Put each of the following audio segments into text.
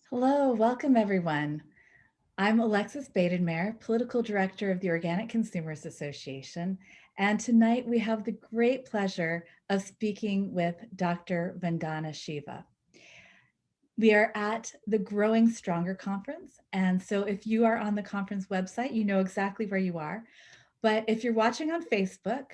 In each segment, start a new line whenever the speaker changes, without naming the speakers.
Hello, welcome everyone. I'm Alexis Baden-Mayer, Political Director of the Organic Consumers Association, and tonight we have the great pleasure of speaking with Dr. Vandana Shiva. We are at the Growing Stronger conference, and so if you are on the conference website, you know exactly where you are. But if you're watching on Facebook,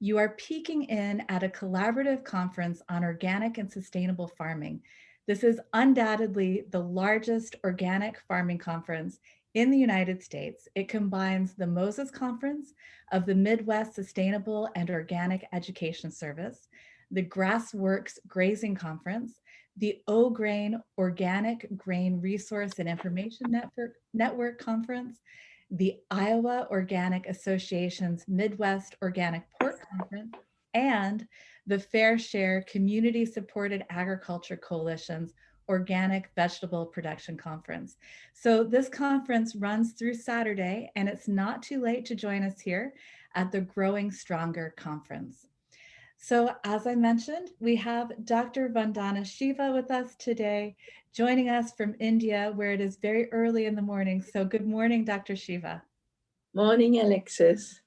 you are peeking in at a collaborative conference on organic and sustainable farming. This is undoubtedly the largest organic farming conference in the United States. It combines the Moses Conference of the Midwest Sustainable and Organic Education Service, the Grassworks Grazing Conference, the O-Grain Organic Grain Resource and Information Network Conference, the Iowa Organic Association's Midwest Organic Pork Conference, and the Fair Share Community Supported Agriculture Coalition's Organic Vegetable Production Conference. So this conference runs through Saturday, and it's not too late to join us here at the Growing Stronger Conference. So as I mentioned, we have Dr. Vandana Shiva with us today, joining us from India, where it is very early in the morning. So good morning, Dr. Shiva.
Morning, Alexis.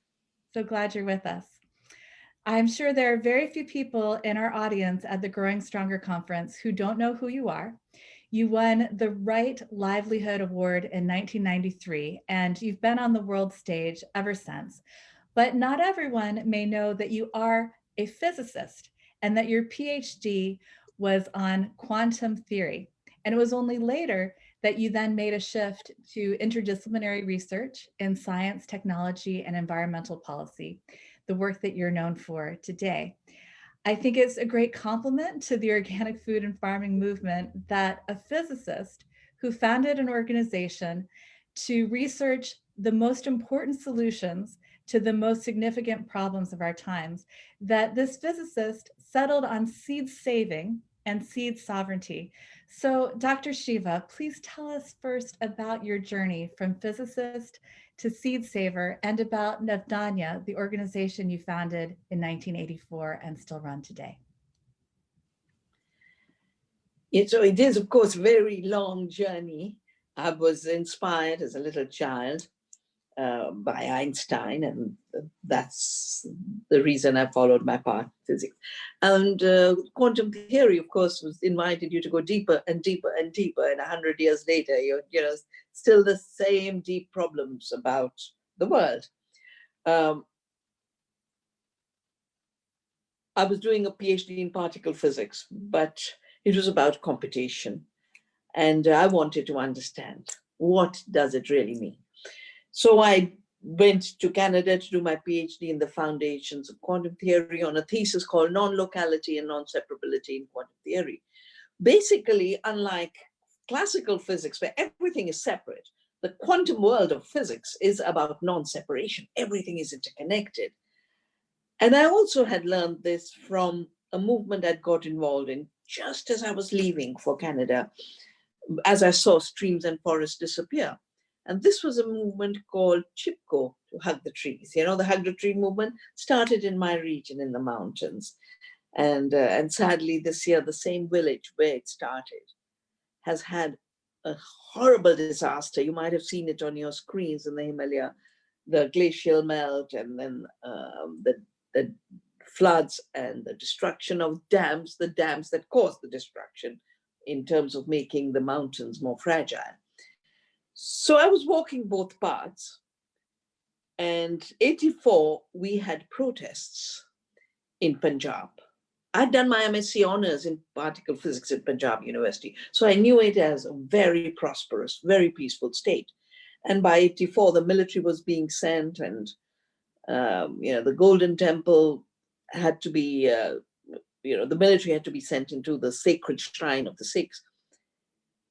So glad you're with us. I'm sure there are very few people in our audience at the Growing Stronger Conference who don't know who you are. You won the Right Livelihood Award in 1993, and you've been on the world stage ever since. But not everyone may know that you are a physicist and that your PhD was on quantum theory. And it was only later that you then made a shift to interdisciplinary research in science, technology, and environmental policy, the work that you're known for today. I think it's a great compliment to the organic food and farming movement that a physicist who founded an organization to research the most important solutions to the most significant problems of our times, that this physicist settled on seed saving and seed sovereignty. So Dr. Shiva, please tell us first about your journey from physicist to seed saver and about Navdanya, the organization you founded in 1984 and still run today.
So it is, of course, a very long journey. I was inspired as a little child by Einstein, and that's the reason I followed my path, physics. And quantum theory, of course, was invited you to go deeper and deeper and deeper. And 100 years later, you're still the same deep problems about the world. I was doing a PhD in particle physics, but it was about competition. And I wanted to understand, what does it really mean? So I went to Canada to do my PhD in the foundations of quantum theory on a thesis called Non-Locality and Non-Separability in Quantum Theory. Basically, unlike classical physics, where everything is separate, the quantum world of physics is about non-separation. Everything is interconnected. And I also had learned this from a movement I'd got involved in just as I was leaving for Canada, as I saw streams and forests disappear. And this was a movement called Chipko, to hug the trees. You know, the hug the tree movement started in my region in the mountains. And sadly, this year, the same village where it started has had a horrible disaster. You might have seen it on your screens in the Himalayas, the glacial melt, and then the floods and the destruction of dams, the dams that caused the destruction in terms of making the mountains more fragile. So I was walking both paths, and 84, we had protests in Punjab. I'd done my MSc honors in particle physics at Punjab University, so I knew it as a very prosperous, very peaceful state. And by 84, the military was being sent, and the Golden Temple had to be, the military had to be sent into the sacred shrine of the Sikhs.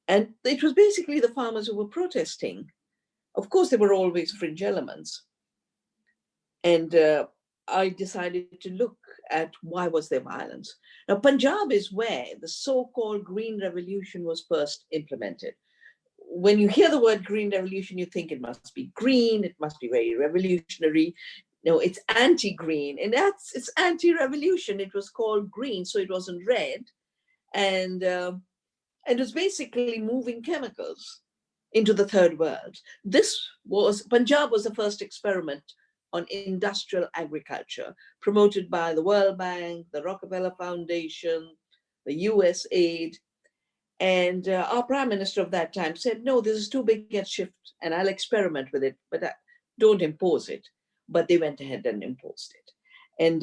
And it was basically the farmers who were protesting. Of course, there were always fringe elements. And I decided to look at why was there violence. Now, Punjab is where the so-called Green Revolution was first implemented. When you hear the word Green Revolution, you think it must be green, it must be very revolutionary. No, it's anti-green, and it's anti-revolution. It was called green, so it wasn't red. And and was basically moving chemicals into the third world. Punjab was the first experiment on industrial agriculture promoted by the World Bank, the Rockefeller Foundation, the US aid. And our prime minister of that time said, no, this is too big a shift and I'll experiment with it, but don't impose it. But they went ahead and imposed it. And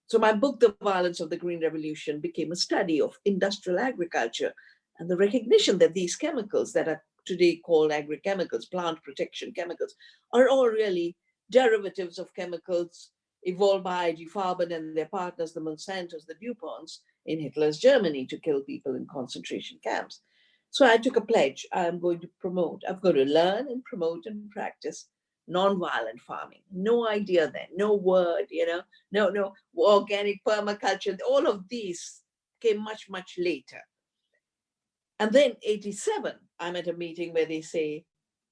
so my book, The Violence of the Green Revolution, became a study of industrial agriculture and the recognition that these chemicals that are today called agrochemicals, plant protection chemicals, are all really derivatives of chemicals evolved by IG Farben and their partners, the Monsantos, the DuPonts, in Hitler's Germany to kill people in concentration camps. So I took a pledge. I'm going to learn and promote and practice nonviolent farming. No idea then, no word, no organic permaculture. All of these came much, much later. And then 87, I'm at a meeting where they say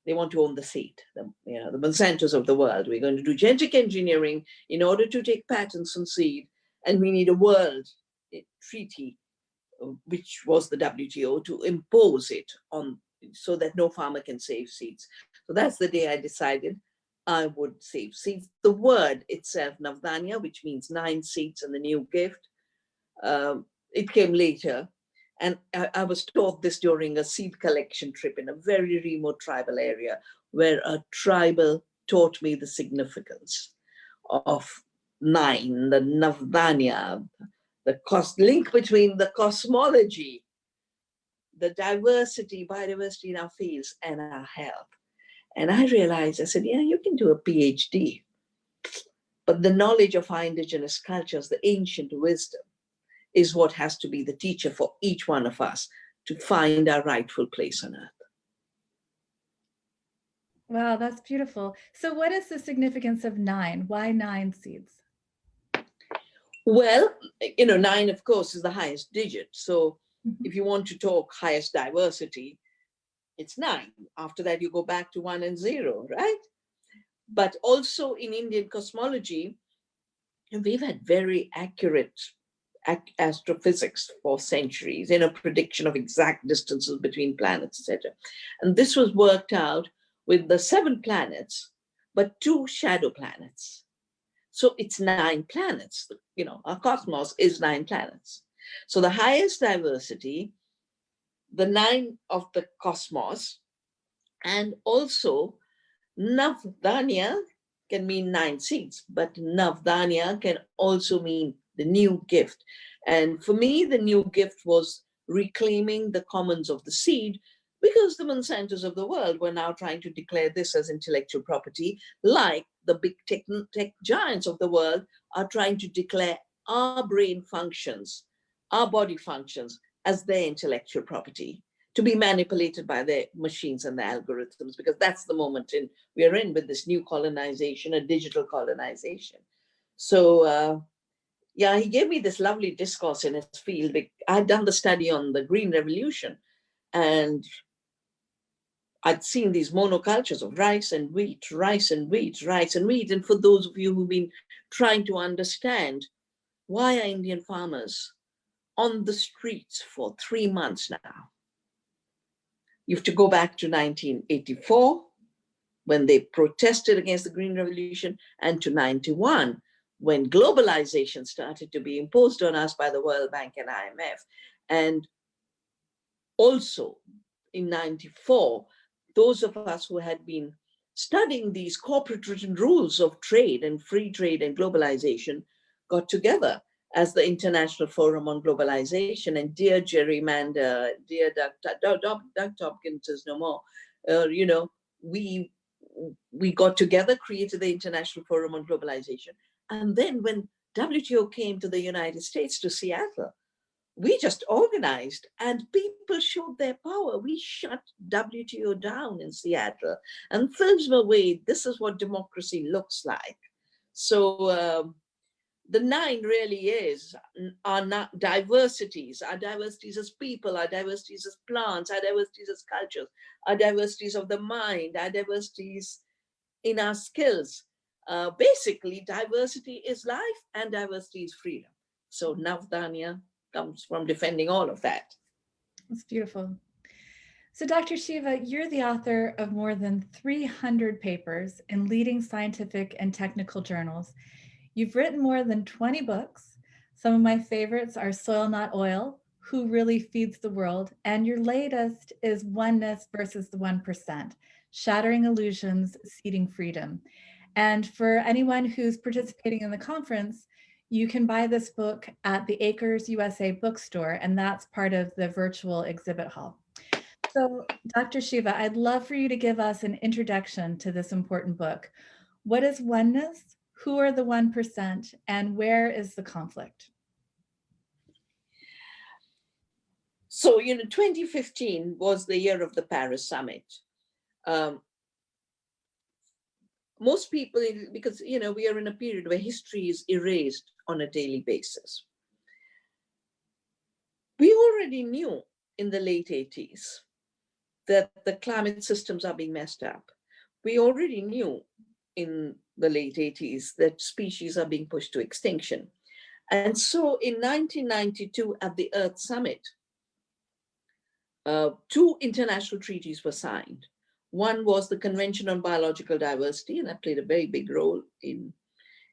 they want to own the seed, the Monsantos of the world. We're going to do genetic engineering in order to take patents on seed, and we need a world treaty, which was the WTO, to impose it on so that no farmer can save seeds. So that's the day I decided I would save seeds. The word itself, Navdanya, which means 9 seeds and the new gift, it came later. And I was taught this during a seed collection trip in a very remote tribal area where a tribal taught me the significance of 9, the Navdanya, the link between the cosmology, the biodiversity in our fields and our health. And I realized, I said, yeah, you can do a PhD, but the knowledge of our indigenous cultures, the ancient wisdom, is what has to be the teacher for each one of us to find our rightful place on earth.
Wow, that's beautiful. So what is the significance of 9? Why 9 seeds?
Well, 9, of course, is the highest digit. So if you want to talk highest diversity, it's 9. After that, you go back to 1 and 0, right? But also in Indian cosmology, we've had very accurate astrophysics for centuries, prediction of exact distances between planets, etc. And this was worked out with the 7 planets, but 2 shadow planets. So it's 9 planets. Our cosmos is 9 planets. So the highest diversity, the 9 of the cosmos, and also Navdanya can mean 9 seeds, but Navdanya can also mean the new gift. And for me, the new gift was reclaiming the commons of the seed, because the Monsantos of the world were now trying to declare this as intellectual property, like the big tech giants of the world are trying to declare our brain functions, our body functions as their intellectual property, to be manipulated by their machines and the algorithms, because that's the moment we are in with this new colonization, a digital colonization. So yeah, he gave me this lovely discourse in his field. I'd done the study on the Green Revolution, and I'd seen these monocultures of rice and wheat, rice and wheat, rice and wheat. And for those of you who've been trying to understand, why are Indian farmers on the streets for 3 months now? You have to go back to 1984, when they protested against the Green Revolution, and to 91, when globalization started to be imposed on us by the World Bank and IMF. And also in 94, those of us who had been studying these corporate written rules of trade and free trade and globalization got together as the International Forum on Globalization. And dear Gerrymander, dear Doug Tompkins is no more, we got together, created the International Forum on Globalization. And then when WTO came to the United States, to Seattle, we just organized and people showed their power. We shut WTO down in Seattle and films were made. This is what democracy looks like. So the 9 really is our diversities as people, our diversities as plants, our diversities as cultures, our diversities of the mind, our diversities in our skills. Basically, diversity is life and diversity is freedom. So Navdanya comes from defending all of that.
That's beautiful. So, Dr. Shiva, you're the author of more than 300 papers in leading scientific and technical journals. You've written more than 20 books. Some of my favorites are Soil Not Oil, Who Really Feeds the World, and your latest is Oneness versus the 1%, Shattering Illusions, Seeding Freedom. And for anyone who's participating in the conference, you can buy this book at the Acres USA bookstore, and that's part of the virtual exhibit hall. So, Dr. Shiva, I'd love for you to give us an introduction to this important book. What is oneness? Who are the 1%? And where is the conflict?
So, 2015 was the year of the Paris Summit. Most people, because, we are in a period where history is erased on a daily basis. We already knew in the late 80s that the climate systems are being messed up. We already knew in the late 80s that species are being pushed to extinction. And so in 1992 at the Earth Summit, 2 international treaties were signed. One was the Convention on Biological Diversity, and that played a very big role in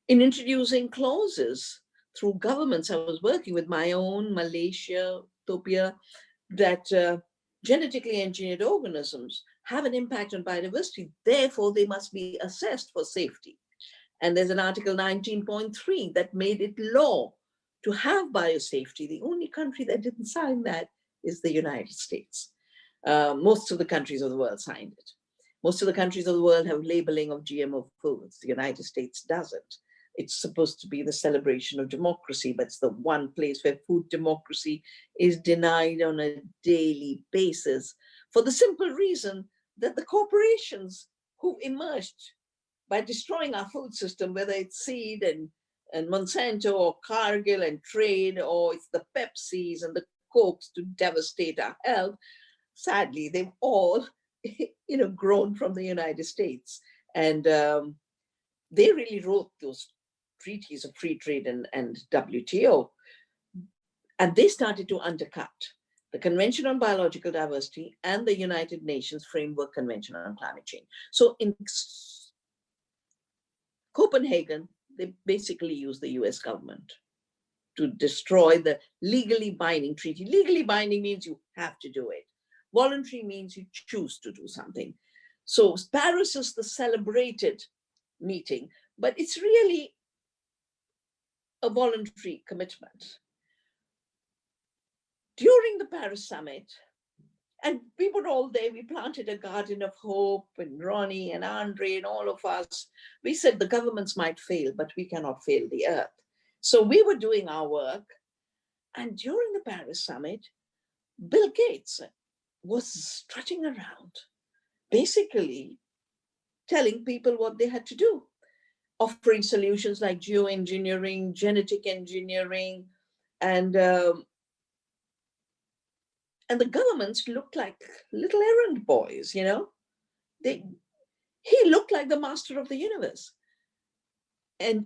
introducing clauses through governments. I was working with my own Malaysia, Ethiopia, that genetically engineered organisms have an impact on biodiversity. Therefore, they must be assessed for safety. And there's an Article 19.3 that made it law to have biosafety. The only country that didn't sign that is the United States. Most of the countries of the world signed it. Most of the countries of the world have labeling of GMO foods. The United States doesn't. It's supposed to be the celebration of democracy, but it's the one place where food democracy is denied on a daily basis for the simple reason that the corporations who emerged by destroying our food system, whether it's seed and Monsanto or Cargill and trade, or it's the Pepsis and the Cokes to devastate our health, sadly, they've all grown from the United States. And they really wrote those treaties of free trade and WTO. And they started to undercut the Convention on Biological Diversity and the United Nations Framework Convention on Climate Change. So in Copenhagen, they basically used the US government to destroy the legally binding treaty. Legally binding means you have to do it. Voluntary means you choose to do something. So Paris is the celebrated meeting, but it's really a voluntary commitment. During the Paris Summit, and we were all there, we planted a garden of hope, and Ronnie and Andre and all of us, we said the governments might fail, but we cannot fail the earth. So we were doing our work. And during the Paris Summit, Bill Gates was strutting around, basically telling people what they had to do, offering solutions like geoengineering, genetic engineering, and the governments looked like little errand boys, He looked like the master of the universe. And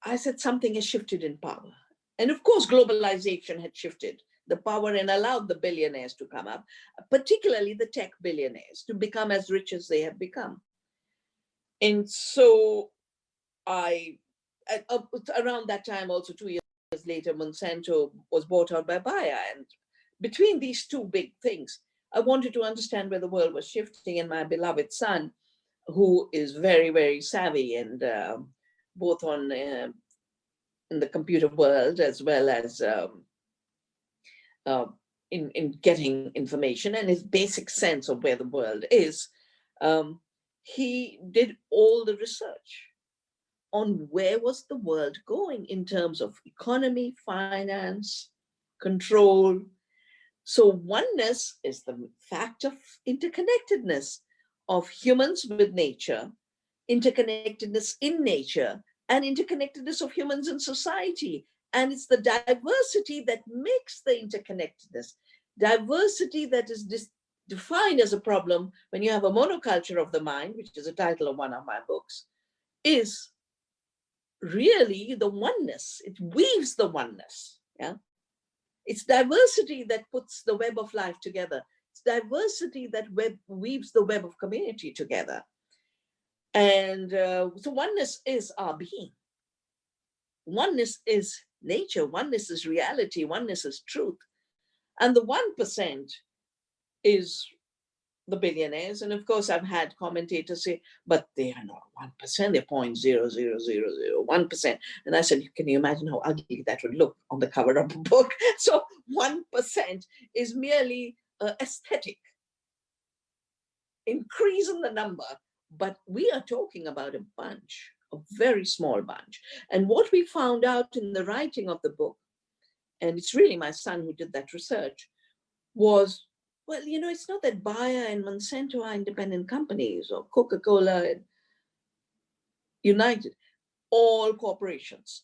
I said, something has shifted in power. And of course, globalization had shifted the power and allowed the billionaires to come up, particularly the tech billionaires, to become as rich as they have become. And so around that time, also 2 years later, Monsanto was bought out by Bayer. And between these two big things, I wanted to understand where the world was shifting. And my beloved son, who is very, very savvy and both on in the computer world as well as in getting information and his basic sense of where the world is, he did all the research on where was the world going in terms of economy, finance, control. So oneness is the fact of interconnectedness of humans with nature, interconnectedness in nature, and interconnectedness of humans in society. And it's the diversity that makes the interconnectedness. Diversity that is defined as a problem when you have a monoculture of the mind, which is the title of one of my books, is really the oneness. It weaves the oneness. Yeah, It's diversity that puts the web of life together. It's diversity that weaves the web of community together. And so oneness is our being. Oneness is nature. Oneness is reality. Oneness is truth. And the 1% is the billionaires. And of course, I've had commentators say, but they are not 1%, they're 0.00001%. And I said, can you imagine how ugly that would look on the cover of a book? So 1% is merely aesthetic. Increase in the number, but we are talking about a bunch, a very small bunch. And what we found out in the writing of the book, and it's really my son who did that research, was, well, you know, it's not that Bayer and Monsanto are independent companies, or Coca-Cola and United. All corporations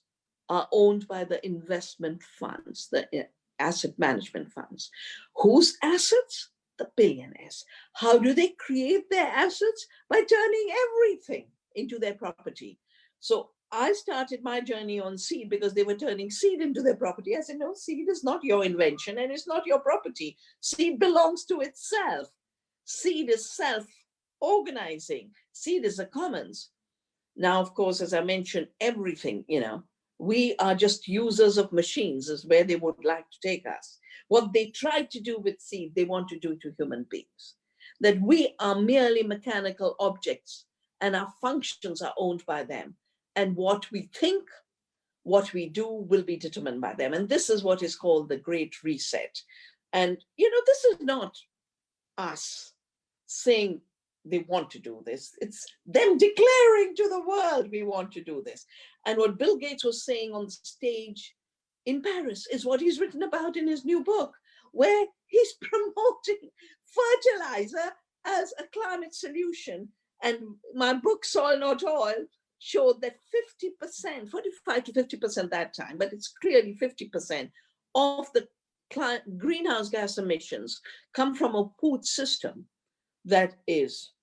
are owned by the investment funds, the asset management funds. Whose assets? The billionaires. How do they create their assets? By turning everything into their property. So I started my journey on seed because they were turning seed into their property. I said, no, seed is not your invention and it's not your property. Seed belongs to itself. Seed is self-organizing. Seed is a commons. Now, of course, as I mentioned, everything, you know, we are just users of machines is where they would like to take us. What they tried to do with seed, they want to do to human beings. That we are merely mechanical objects and our functions are owned by them. And what we think, what we do will be determined by them. And this is what is called the Great Reset. And, you know, this is not us saying they want to do this. It's them declaring to the world, we want to do this. And what Bill Gates was saying on stage in Paris is what he's written about in his new book, where he's promoting fertilizer as a climate solution. And my book, Soil Not Oil, showed that 50%, 45 to 50% that time, but it's clearly 50% of the greenhouse gas emissions come from a food system that is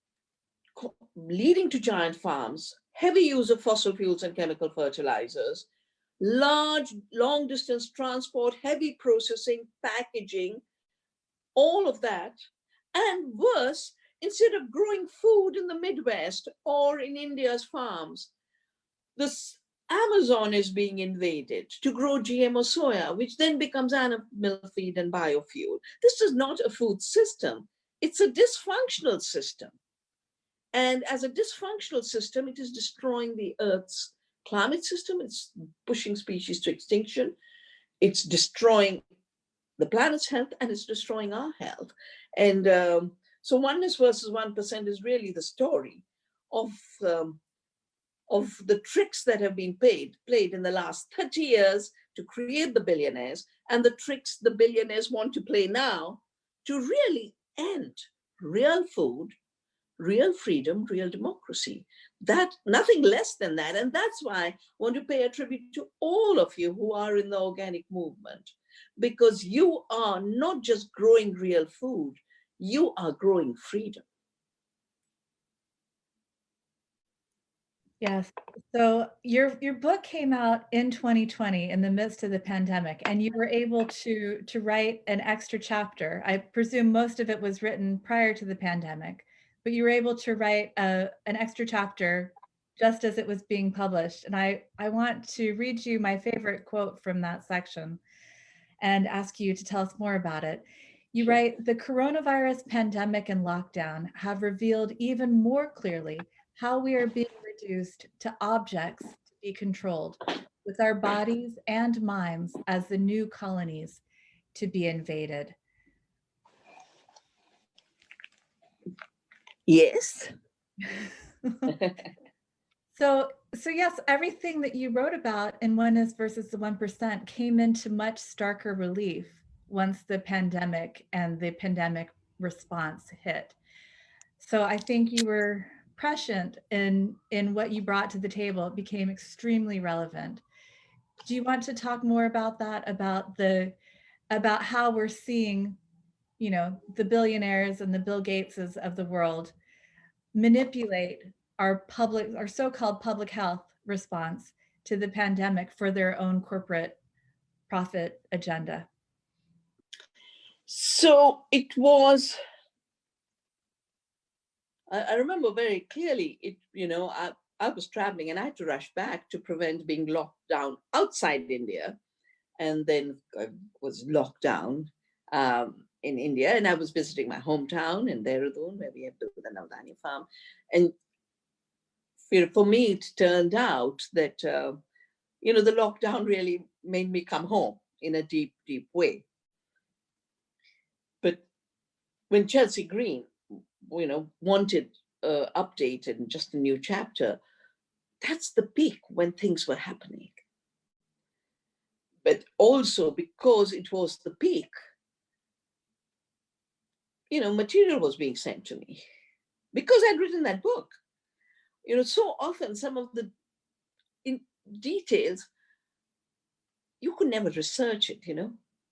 leading to giant farms, heavy use of fossil fuels and chemical fertilizers, large, long distance transport, heavy processing, packaging, all of that. And worse, instead of growing food in the Midwest or in India's farms, this Amazon is being invaded to grow GMO soya, which then becomes animal feed and biofuel. This is not a food system. It's a dysfunctional system. And as a dysfunctional system, it is destroying the Earth's climate system. It's pushing species to extinction. It's destroying the planet's health and it's destroying our health. And so oneness versus 1% is really the story of the tricks that have been played in the last 30 years to create the billionaires, and the tricks the billionaires want to play now to really end real food, real freedom, real democracy. That, nothing less than that. And that's why I want to pay a tribute to all of you who are in the organic movement, because you are not just growing real food, you are growing freedom.
Yes. So your book came out in 2020 in the midst of the pandemic, and you were able to write an extra chapter. I presume most of it was written prior to the pandemic, but you were able to write an extra chapter just as it was being published. And I want to read you my favorite quote from that section and ask you to tell us more about it. You write, "The coronavirus pandemic and lockdown have revealed even more clearly how we are being reduced to objects to be controlled, with our bodies and minds as the new colonies to be invaded."
Yes.
So yes, everything that you wrote about in Oneness versus the 1% came into much starker relief once the pandemic and the pandemic response hit. So I think you were prescient in what you brought to the table. It became extremely relevant. Do you want to talk more about that, about how we're seeing, you know, the billionaires and the Bill Gateses of the world manipulate our so-called public health response to the pandemic for their own corporate profit agenda?
So it was, I remember very clearly, I was traveling and I had to rush back to prevent being locked down outside India. And then I was locked down in India, and I was visiting my hometown in Dehradun, where we have built the Navdanya farm. And for me, it turned out that, the lockdown really made me come home in a deep, deep way. But when Chelsea Green, wanted updated and just a new chapter, that's the peak when things were happening. But also because it was the peak, material was being sent to me because I'd written that book. So often some of the details, you could never research it,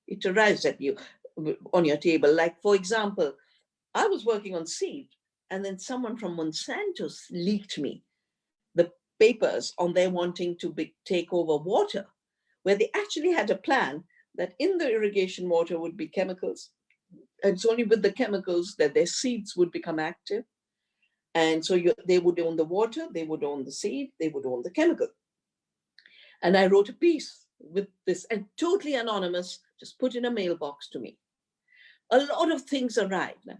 it arrives at you on your table. Like, for example, I was working on seed, and then someone from Monsanto leaked me the papers on their wanting to take over water, where they actually had a plan that in the irrigation water would be chemicals. And it's only with the chemicals that their seeds would become active. And so they would own the water, they would own the seed, they would own the chemical. And I wrote a piece with this, and totally anonymous, just put in a mailbox to me. A lot of things arrived. Now,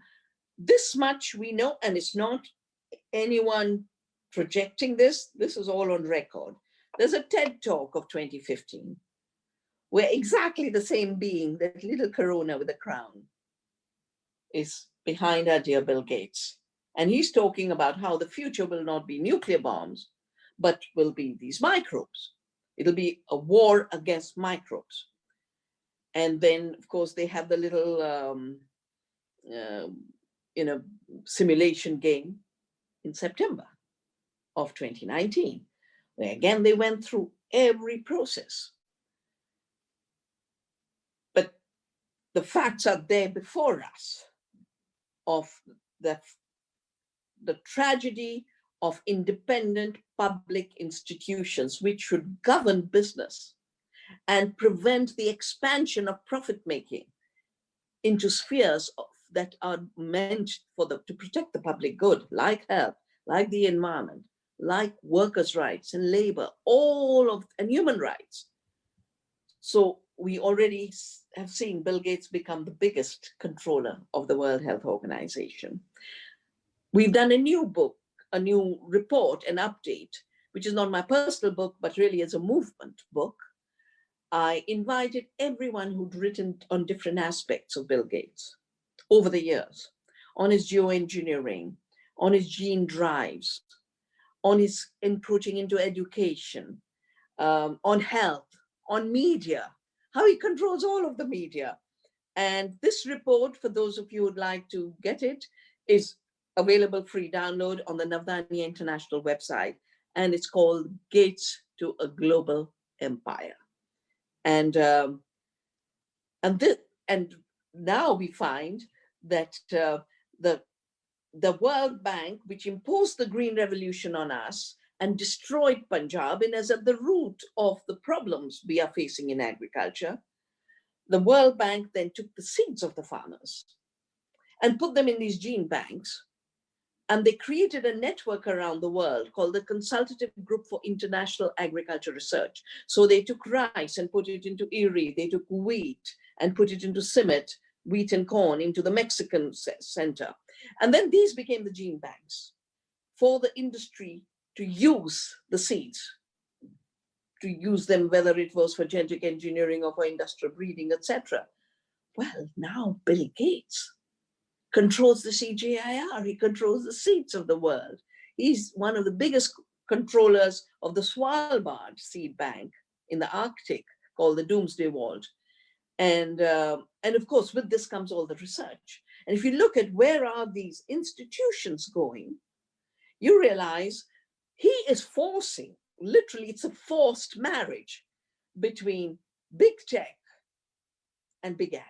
this much we know, and it's not anyone projecting this. This is all on record. There's a TED talk of 2015 where exactly the same being, that little corona with a crown, is behind our dear Bill Gates. And he's talking about how the future will not be nuclear bombs, but will be these microbes. It'll be a war against microbes. And then, of course, they have the little, simulation game in September of 2019, where again, they went through every process. But the facts are there before us of the tragedy of independent public institutions which should govern business and prevent the expansion of profit-making into spheres that are meant to protect the public good, like health, like the environment, like workers' rights and labor, and human rights. So we already have seen Bill Gates become the biggest controller of the World Health Organization. We've done a new book, a new report, an update, which is not my personal book, but really is a movement book. I invited everyone who'd written on different aspects of Bill Gates over the years, on his geoengineering, on his gene drives, on his encroaching into education, on health, on media, how he controls all of the media. And this report, for those of you who'd like to get it, is available free download on the Navdanya International website. And it's called Gates to a Global Empire. And now we find that the World Bank, which imposed the Green Revolution on us and destroyed Punjab and is at the root of the problems we are facing in agriculture, the World Bank then took the seeds of the farmers and put them in these gene banks. And they created a network around the world called the Consultative Group for International Agriculture Research. So they took rice and put it into Erie. They took wheat and put it into CIMMYT, wheat and corn, into the Mexican center. And then these became the gene banks for the industry to use the seeds, to use them, whether it was for genetic engineering or for industrial breeding, etc. Well, now Bill Gates controls the CGIR. He controls the seeds of the world. He's one of the biggest controllers of the Svalbard seed bank in the Arctic, called the Doomsday Vault. And of course, with this comes all the research. And if you look at where are these institutions going, you realize he is forcing, literally, it's a forced marriage between big tech and big ag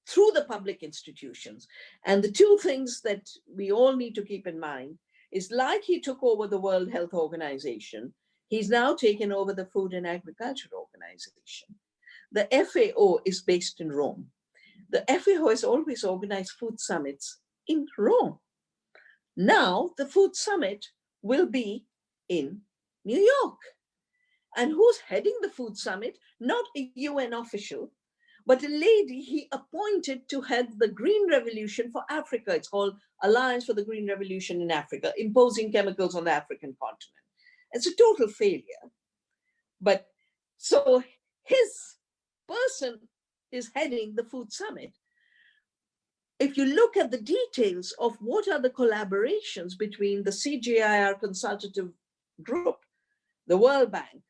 through the public institutions. And the two things that we all need to keep in mind is, like he took over the World Health Organization, he's now taken over the Food and Agriculture Organization. The FAO is based in Rome. the FAO has always organized food summits in Rome. Now the food summit will be in New York. And who's heading the food summit? Not a UN official, but a lady he appointed to head the Green Revolution for Africa. It's called Alliance for the Green Revolution in Africa, imposing chemicals on the African continent. It's a total failure. But so his person is heading the food summit. If you look at the details of what are the collaborations between the CGIAR consultative group, the World Bank,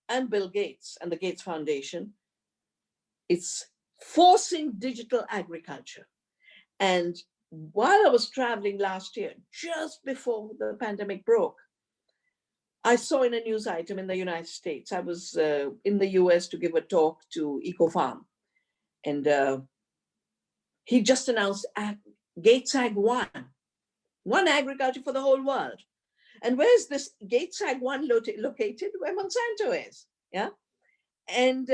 and Bill Gates and the Gates Foundation, it's forcing digital agriculture. And while I was traveling last year, just before the pandemic broke, I saw in a news item in the United States, I was in the US to give a talk to EcoFarm. And he just announced Gates Ag 1 agriculture for the whole world. And where's this Gates Ag 1 located? Where Monsanto is, yeah? And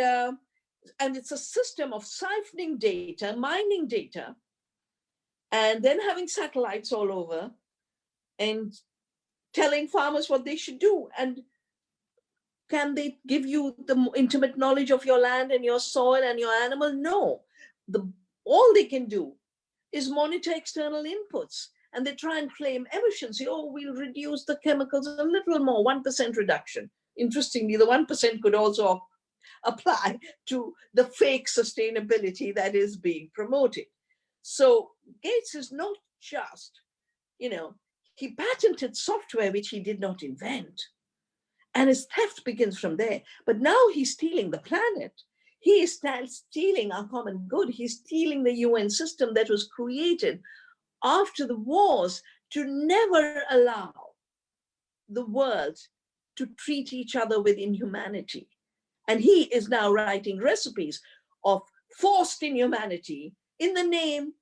it's a system of siphoning data, mining data, and then having satellites all over and telling farmers what they should do. And can they give you the intimate knowledge of your land and your soil and your animal? No. All they can do is monitor external inputs. And they try and claim efficiency. Oh, we'll reduce the chemicals a little more, 1% reduction. Interestingly, the 1% could also apply to the fake sustainability that is being promoted. So Gates is not just, he patented software which he did not invent. And his theft begins from there. But now he's stealing the planet. He is stealing our common good. He's stealing the UN system that was created after the wars to never allow the world to treat each other with inhumanity. And he is now writing recipes of forced inhumanity in the name,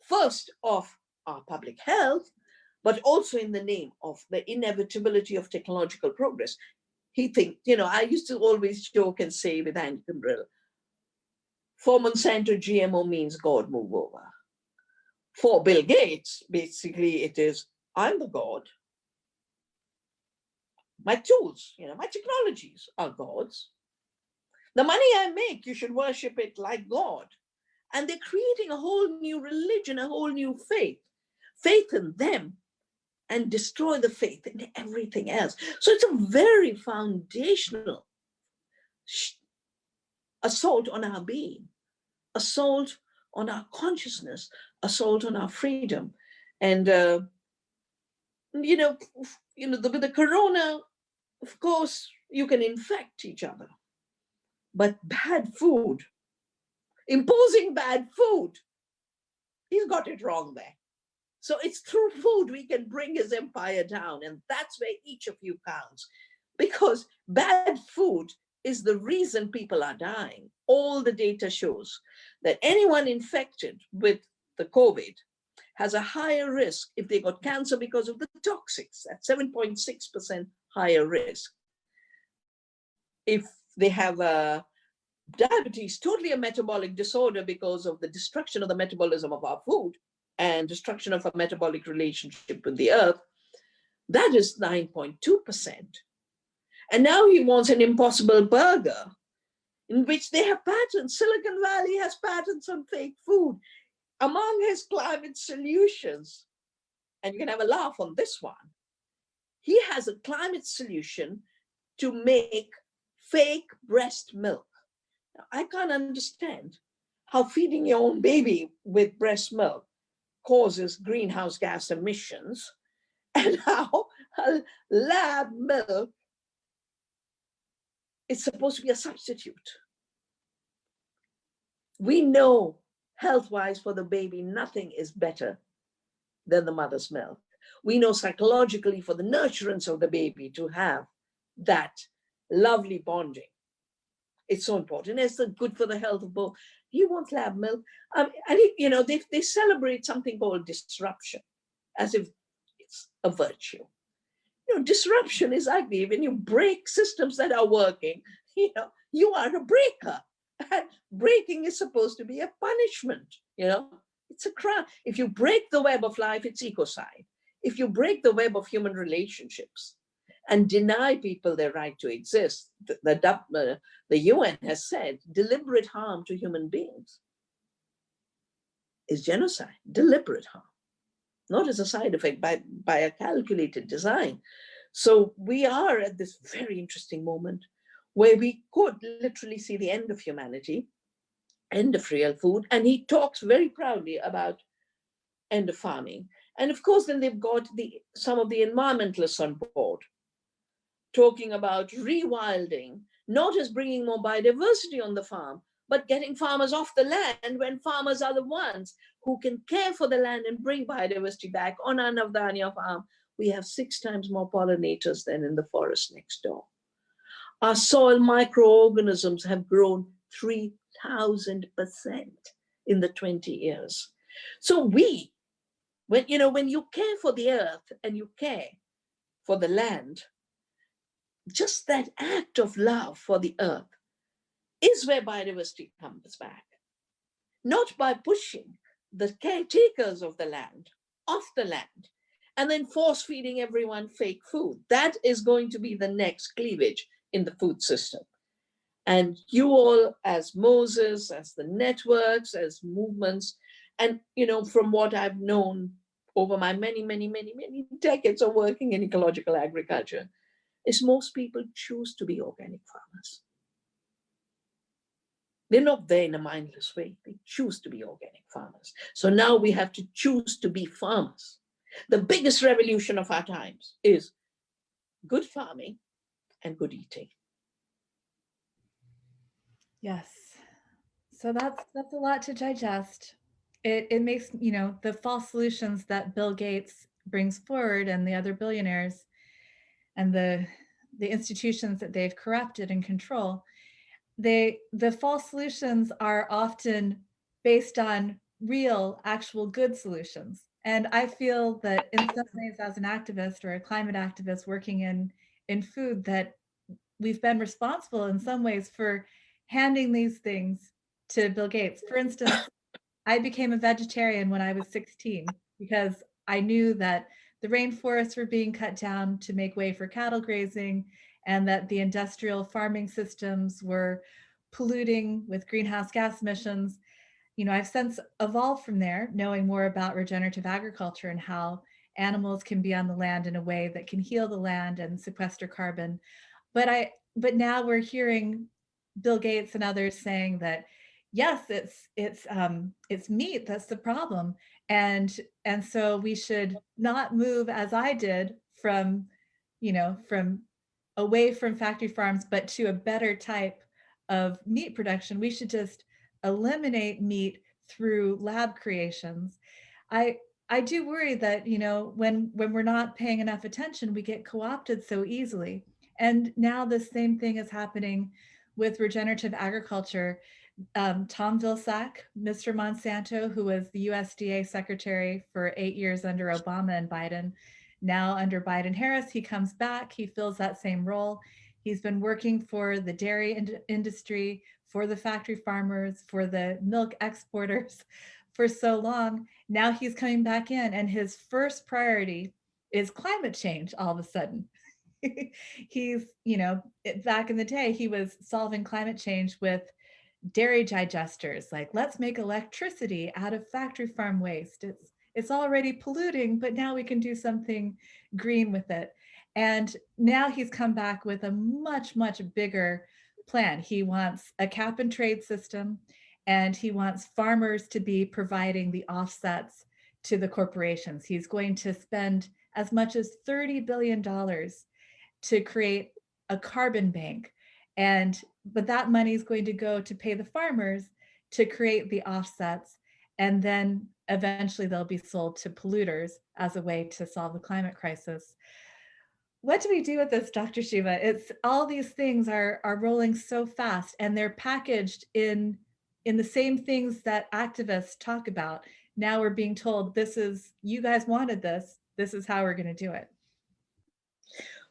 first of our public health, but also in the name of the inevitability of technological progress. He thinks, I used to always joke and say with Andy Kimbrell, for Monsanto, GMO means God move over. For Bill Gates, basically it is, I'm the God. My tools, my technologies are God's. The money I make, you should worship it like God. And they're creating a whole new religion, a whole new faith in them, and destroy the faith in everything else. So it's a very foundational assault on our being, assault on our consciousness, assault on our freedom. And, with the corona, of course, you can infect each other. But bad food, imposing bad food, he's got it wrong there. So it's through food we can bring his empire down. And that's where each of you counts. Because bad food is the reason people are dying. All the data shows that anyone infected with the COVID has a higher risk if they got cancer because of the toxics, at 7.6% higher risk. If they have diabetes, totally a metabolic disorder because of the destruction of the metabolism of our food and destruction of a metabolic relationship with the earth, that is 9.2%. And now he wants an impossible burger in which they have patents. Silicon Valley has patents on fake food. Among his climate solutions, and you can have a laugh on this one, he has a climate solution to make fake breast milk. Now, I can't understand how feeding your own baby with breast milk causes greenhouse gas emissions and how lab milk is supposed to be a substitute. We know health-wise for the baby, nothing is better than the mother's milk. We know psychologically for the nurturance of the baby to have that lovely bonding. It's so important. It's good for the health of both. He wants lab milk. And they celebrate something called disruption, as if it's a virtue. Disruption is ugly. When you break systems that are working, you are a breaker. Breaking is supposed to be a punishment, it's a crime. If you break the web of life, it's ecocide. If you break the web of human relationships and deny people their right to exist, the UN has said deliberate harm to human beings is genocide, deliberate harm, not as a side effect, by a calculated design. So we are at this very interesting moment where we could literally see the end of humanity, end of real food. And he talks very proudly about end of farming. And of course, then they've got some of the environmentalists on board, talking about rewilding, not as bringing more biodiversity on the farm, but getting farmers off the land when farmers are the ones who can care for the land and bring biodiversity back. On our Navdanya farm, we have 6 times more pollinators than in the forest next door. Our soil microorganisms have grown 3,000% in the 20 years. So when you care for the earth and you care for the land, just that act of love for the earth is where biodiversity comes back. Not by pushing the caretakers of the land off the land and then force feeding everyone fake food. That is going to be the next cleavage in the food system. And you all, as Moses, as the networks, as movements, and from what I've known over my many, many, many, many decades of working in ecological agriculture, is most people choose to be organic farmers. They're not there in a mindless way. They choose to be organic farmers. So now we have to choose to be farmers. The biggest revolution of our times is good farming and good eating.
Yes. So that's a lot to digest. It makes, the false solutions that Bill Gates brings forward and the other billionaires and the institutions that they've corrupted and control, the false solutions are often based on real, actual good solutions. And I feel that in some ways, as an activist or a climate activist working in food, that we've been responsible in some ways for handing these things to Bill Gates. For instance, I became a vegetarian when I was 16 because I knew that the rainforests were being cut down to make way for cattle grazing, and that the industrial farming systems were polluting with greenhouse gas emissions. I've since evolved from there, knowing more about regenerative agriculture and how animals can be on the land in a way that can heal the land and sequester carbon. But now we're hearing Bill Gates and others saying that yes, it's meat that's the problem, and so we should not move as I did from away from factory farms, but to a better type of meat production. We should just eliminate meat through lab creations. I do worry that when we're not paying enough attention, we get co-opted so easily. And now the same thing is happening with regenerative agriculture. Tom Vilsack, Mr. Monsanto, who was the USDA secretary for 8 years under Obama and Biden, now under Biden-Harris, he comes back, he fills that same role. He's been working for the dairy industry, for the factory farmers, for the milk exporters for so long. Now he's coming back in, and his first priority is climate change all of a sudden. He's, back in the day, he was solving climate change with dairy digesters, like let's make electricity out of factory farm waste. It's already polluting, but now we can do something green with it. And now he's come back with a much, much bigger plan. He wants a cap and trade system, and he wants farmers to be providing the offsets to the corporations. He's going to spend as much as $30 billion to create a carbon bank. But that money is going to go to pay the farmers to create the offsets, and then eventually they'll be sold to polluters as a way to solve the climate crisis. What do we do with this, Dr. Shiva? It's all these things are rolling so fast, and they're packaged in the same things that activists talk about. Now we're being told, you guys wanted this is how we're going to do it.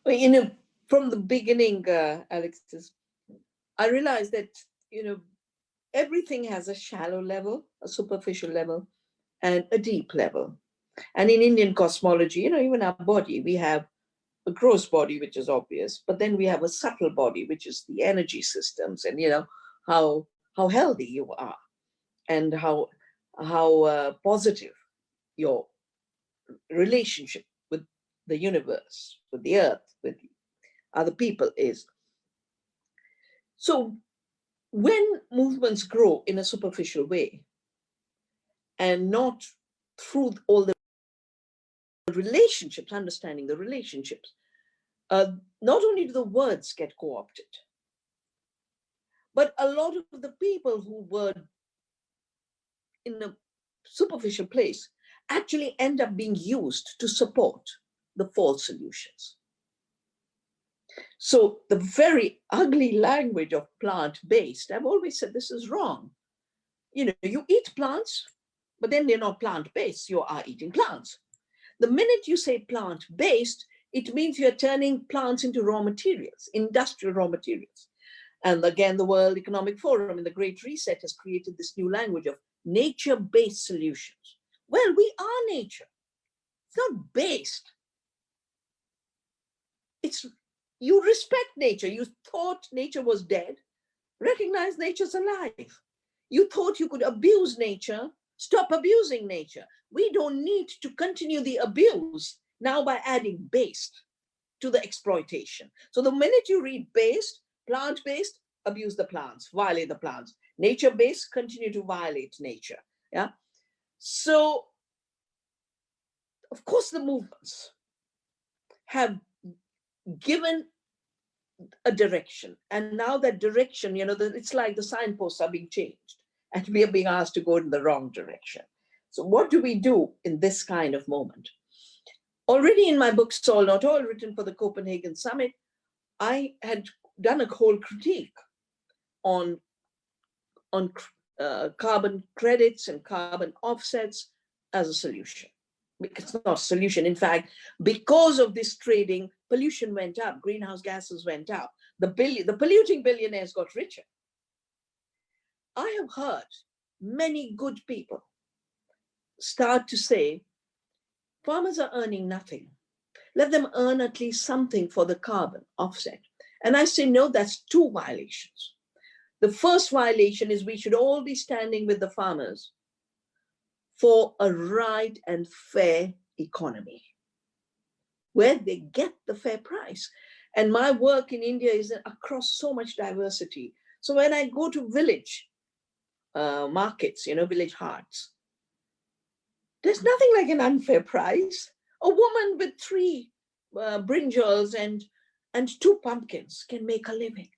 Well, from the beginning, Alexis, I realized that, everything has a shallow level, a superficial level, and a deep level. And in Indian cosmology, even our body, we have a gross body, which is obvious, but then we have a subtle body, which is the energy systems, and how healthy you are, and how positive your relationship with the universe, with the earth, with other people is. So when movements grow in a superficial way and not through all the relationships, understanding the relationships, not only do the words get co-opted, but a lot of the people who were in a superficial place actually end up being used to support the false solutions. So the very ugly language of plant-based, I've always said this is wrong. You eat plants, but then they're not plant-based. You are eating plants. The minute you say plant-based, it means you're turning plants into raw materials, industrial raw materials. And again, the World Economic Forum in the Great Reset has created this new language of nature-based solutions. Well, we are nature. It's not based. You respect nature. You thought nature was dead. Recognize nature's alive. You thought you could abuse nature. Stop abusing nature. We don't need to continue the abuse now by adding based to the exploitation. So the minute you read based, plant-based, abuse the plants, violate the plants. Nature-based, continue to violate nature. Yeah. So, of course, the movements have given a direction. And now that direction, it's like the signposts are being changed and we are being asked to go in the wrong direction. So what do we do in this kind of moment? Already in my book, Soil Not Oil, written for the Copenhagen Summit, I had done a whole critique on carbon credits and carbon offsets as a solution. It's not a solution. In fact, because of this trading, pollution went up, greenhouse gases went up, the polluting billionaires got richer. I have heard many good people start to say, farmers are earning nothing. Let them earn at least something for the carbon offset. And I say, no, that's two violations. The first violation is we should all be standing with the farmers for a right and fair economy where they get the fair price. And my work in India is across so much diversity. So when I go to village markets, village hearts, there's nothing like an unfair price. A woman with 3 brinjals and 2 pumpkins can make a living.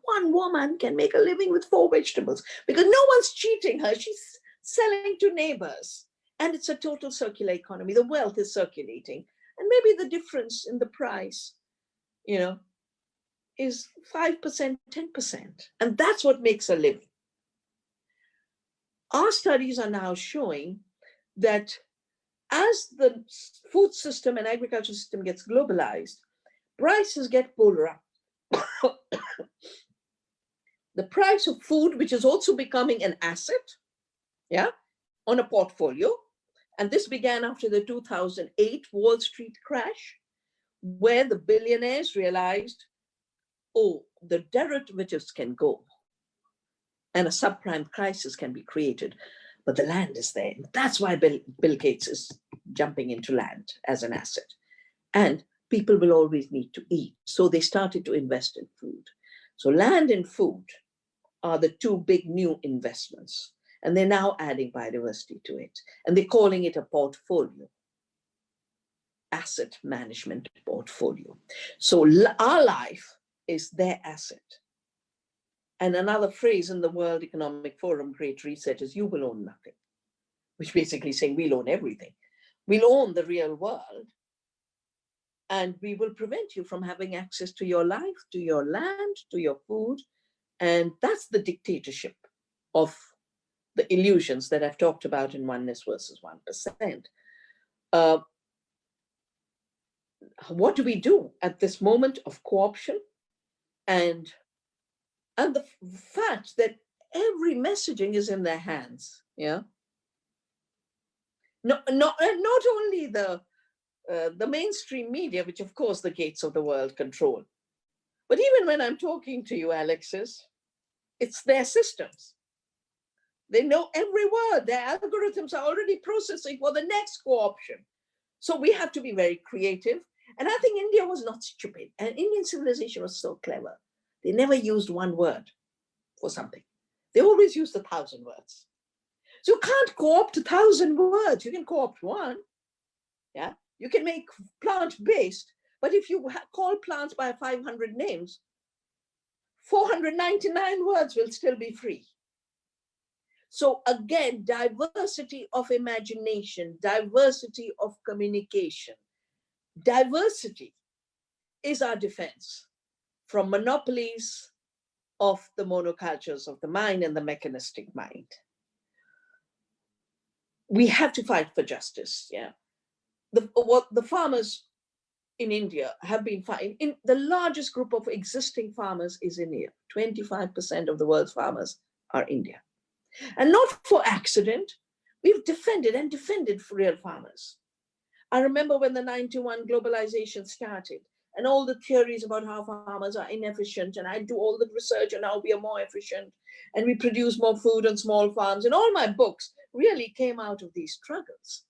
One woman can make a living with 4 vegetables because no one's cheating her. She's selling to neighbors. And it's a total circular economy. The wealth is circulating. And maybe the difference in the price, is 5%, 10%. And that's what makes a living. Our studies are now showing that as the food system and agriculture system gets globalized, prices get polarized. The price of food, which is also becoming an asset, on a portfolio. And this began after the 2008 Wall Street crash, where the billionaires realized, oh, the derivatives can go and a subprime crisis can be created, but the land is there. That's why Bill Gates is jumping into land as an asset. And people will always need to eat. So they started to invest in food. So land and food are the 2 big new investments. And they're now adding biodiversity to it. And they're calling it a portfolio, asset management portfolio. So our life is their asset. And another phrase in the World Economic Forum, Great Reset, is you will own nothing, which basically saying we'll own everything. We'll own the real world. And we will prevent you from having access to your life, to your land, to your food. And that's the dictatorship of the illusions that I've talked about in Oneness versus 1%. What do we do at this moment of co-option and the fact that every messaging is in their hands. Yeah. Not only the mainstream media, which of course the gates of the world control, but even when I'm talking to you, Alexis, it's their systems. They know every word. Their algorithms are already processing for the next co-option. So we have to be very creative. And I think India was not stupid. And Indian civilization was so clever. They never used one word for something. They always used 1,000 words. So you can't co-opt 1,000 words. You can co-opt one. Yeah, you can make plant-based. But if you call plants by 500 names, 499 words will still be free. So again, diversity of imagination, diversity of communication, diversity is our defense from monopolies of the monocultures of the mind and the mechanistic mind. We have to fight for justice. Yeah, what the farmers in India have been fighting. In the largest group of existing farmers is India. 25% of the world's farmers are India. And not for accident, we've defended and defended for real farmers. I remember when the 91 globalization started and all the theories about how farmers are inefficient, and I do all the research on how we are more efficient and we produce more food on small farms, and all my books really came out of these struggles.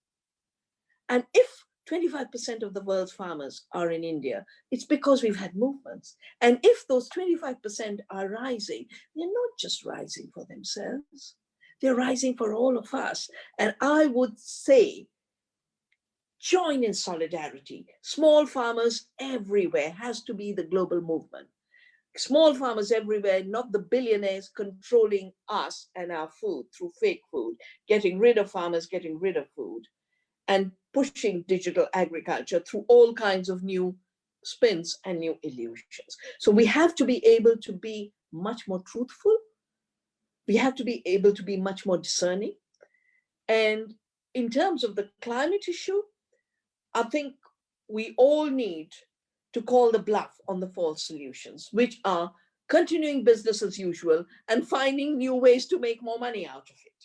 And if 25% of the world's farmers are in India, it's because we've had movements. And if those 25% are rising, they're not just rising for themselves, they're rising for all of us. And I would say, join in solidarity. Small farmers everywhere has to be the global movement. Small farmers everywhere, not the billionaires controlling us and our food through fake food, getting rid of farmers, getting rid of food, and pushing digital agriculture through all kinds of new spins and new illusions. So we have to be able to be much more truthful. We have to be able to be much more discerning. And in terms of the climate issue, I think we all need to call the bluff on the false solutions, which are continuing business as usual and finding new ways to make more money out of it.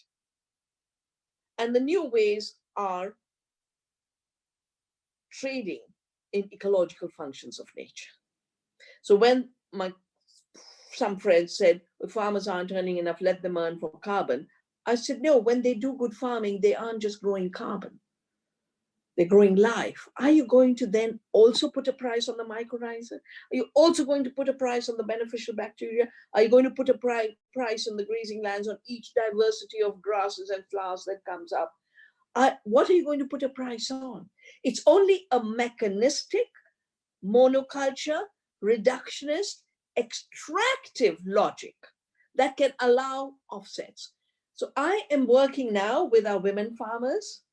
And the new ways are trading in ecological functions of nature. So when some friends said, well, farmers aren't earning enough, let them earn for carbon, I said, no, when they do good farming, they aren't just growing carbon. They're growing life. Are you going to then also put a price on the mycorrhiza? Are you also going to put a price on the beneficial bacteria? Are you going to put a price on the grazing lands, on each diversity of grasses and flowers that comes up? What are you going to put a price on? It's only a mechanistic, monoculture, reductionist, extractive logic that can allow offsets. So I am working now with our women farmers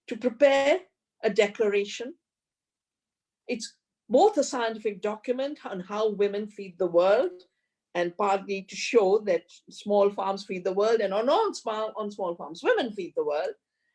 to prepare a declaration. It's both a scientific document on how women feed the world, and partly to show that small farms feed the world, and on small farms, women feed the world.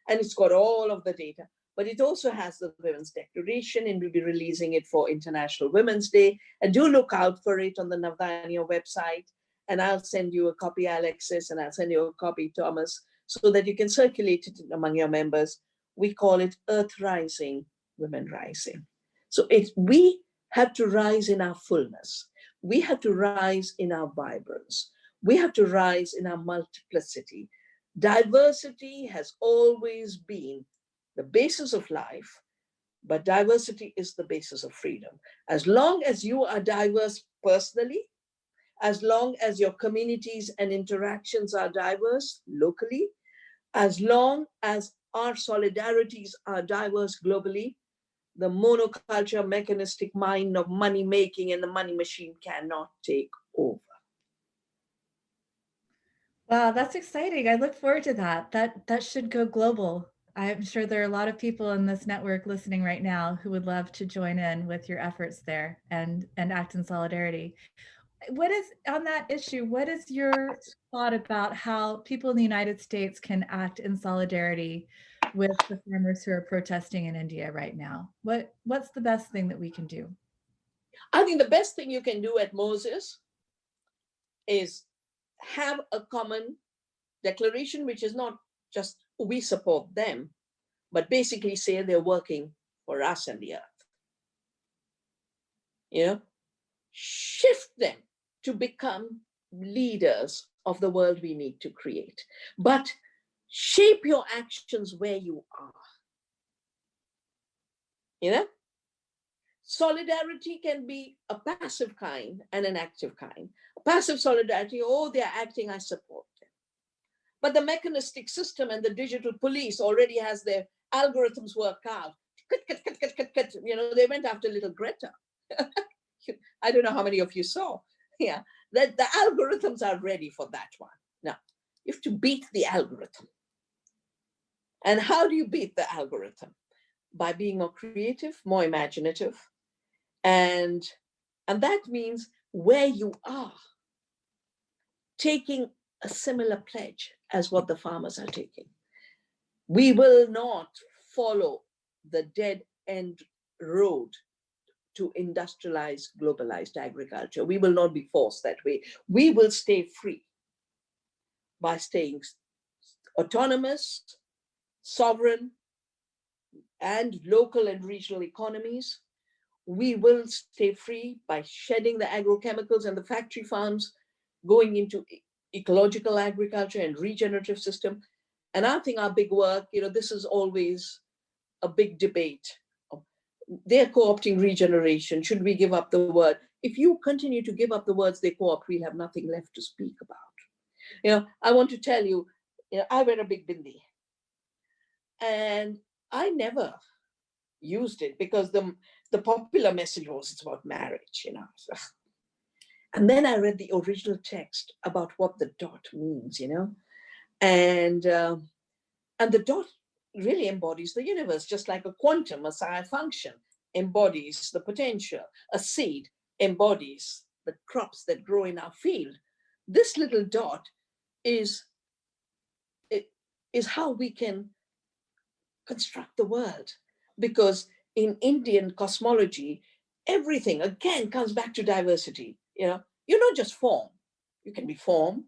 And it's got all of the data. But it also has the Women's Declaration, and we'll be releasing it for International Women's Day. And do look out for it on the Navdanya website. And I'll send you a copy, Alexis, and I'll send you a copy, Thomas, so that you can circulate it among your members. We call it Earth Rising, Women Rising. So we have to rise in our fullness. We have to rise in our vibrance. We have to rise in our multiplicity. Diversity has always been the basis of life, but diversity is the basis of freedom. As long as you are diverse personally, as long as your communities and interactions are diverse locally, as long as our solidarities are diverse globally, the monoculture mechanistic mind of money making and the money machine cannot take over.
Wow, that's exciting. I look forward to that. That should go global. I'm sure there are a lot of people in this network listening right now who would love to join in with your efforts there and act in solidarity. What is, on that issue, what is your thought about how people in the United States can act in solidarity with the farmers who are protesting in India right now? What's the best thing that we can do?
I think the best thing you can do at Moses is have a common declaration, which is not just we support them, but basically say they're working for us and the earth. You know, shift them to become leaders of the world we need to create. But shape your actions where you are. You know, solidarity can be a passive kind and an active kind. Passive solidarity, oh, they're acting, I support them. But the mechanistic system and the digital police already has their algorithms worked out. You know, they went after little Greta. I don't know how many of you saw. Yeah, that the algorithms are ready for that one. Now, you have to beat the algorithm. And how do you beat the algorithm? By being more creative, more imaginative. And that means where you are, taking a similar pledge as what the farmers are taking. We will not follow the dead end road to industrialized, globalized agriculture. We will not be forced that way. We will stay free by staying autonomous, sovereign, and local and regional economies. We will stay free by shedding the agrochemicals and the factory farms, going into ecological agriculture and regenerative system. And I think our big work, you know, this is always a big debate. They're co-opting regeneration. Should we give up the word? If you continue to give up the words they co-opt, we'll have nothing left to speak about. You know, I want to tell you, I wear a big bindi. And I never used it because the popular message was it's about marriage, you know. And then I read the original text about what the dot means, you know. And the dot really embodies the universe, just like a quantum, a psi function embodies the potential. A seed embodies the crops that grow in our field. This little dot is how we can construct the world, because in Indian cosmology, everything again comes back to diversity. You know, you're not just form. You can be form,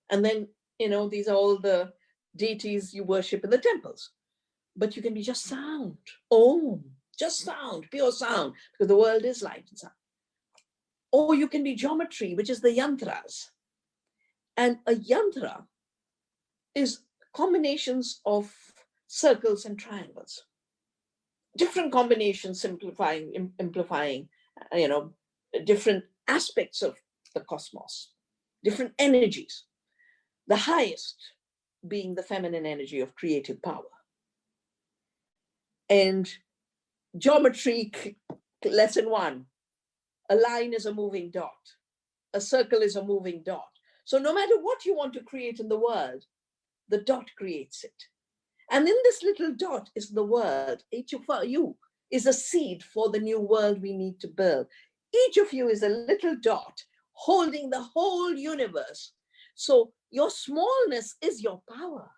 and then, you know, these are all the deities you worship in the temples. But you can be just sound. Om, just sound, pure sound, because the world is light and sound. Or you can be geometry, which is the yantras. And a yantra is combinations of circles and triangles. Different combinations, simplifying, amplifying, you know, different aspects of the cosmos, different energies. The highest being the feminine energy of creative power. And geometry, lesson 1, a line is a moving dot. A circle is a moving dot. So no matter what you want to create in the world, the dot creates it. And in this little dot is the world. Each of you is a seed for the new world we need to build. Each of you is a little dot holding the whole universe. So your smallness is your power.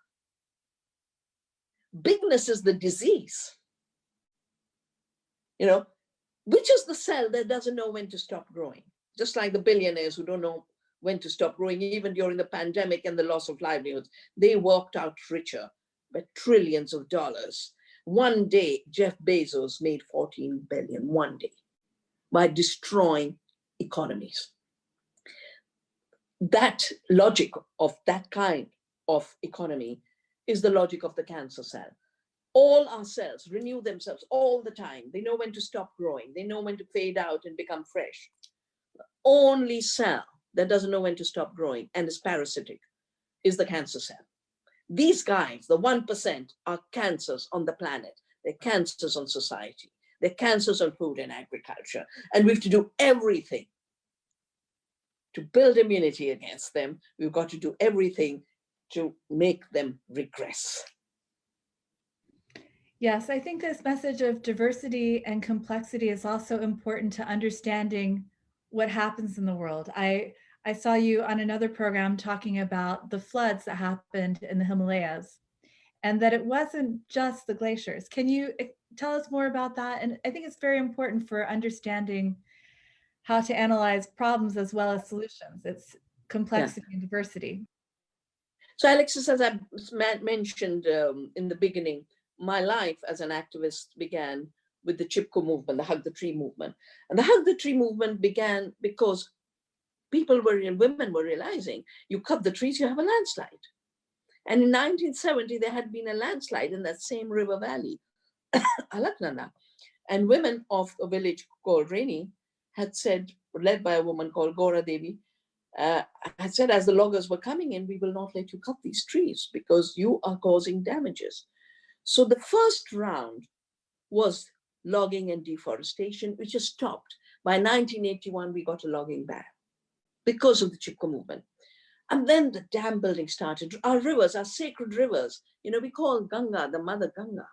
Bigness is the disease. You know, which is the cell that doesn't know when to stop growing? Just like the billionaires who don't know when to stop growing, even during the pandemic and the loss of livelihoods. They walked out richer by trillions of dollars. One day, Jeff Bezos made 14 billion, one day, by destroying economies. That logic of that kind of economy is the logic of the cancer cell. All our cells renew themselves all the time. They know when to stop growing. They know when to fade out and become fresh. The only cell that doesn't know when to stop growing and is parasitic is the cancer cell. These guys, the 1%, are cancers on the planet. They're cancers on society. They're cancers on food and agriculture. And we have to do everything to build immunity against them. We've got to do everything to make them regress.
Yes, I think this message of diversity and complexity is also important to understanding what happens in the world. I saw you on another program talking about the floods that happened in the Himalayas, and that it wasn't just the glaciers. Can you tell us more about that? And I think it's very important for understanding how to analyze problems as well as solutions. It's complexity and diversity.
So Alexis, as I mentioned in the beginning, my life as an activist began with the Chipko movement, the Hug the Tree movement. And the Hug the Tree movement began because women were realizing, you cut the trees, you have a landslide. And in 1970, there had been a landslide in that same river valley, Alaknanda. And women of a village called Reni had said, led by a woman called Gora Devi, had said, as the loggers were coming in, we will not let you cut these trees because you are causing damages. So the first round was logging and deforestation, which was stopped. By 1981, we got a logging ban because of the Chipko movement. And then the dam building started. Our rivers, our sacred rivers, we call Ganga the Mother Ganga.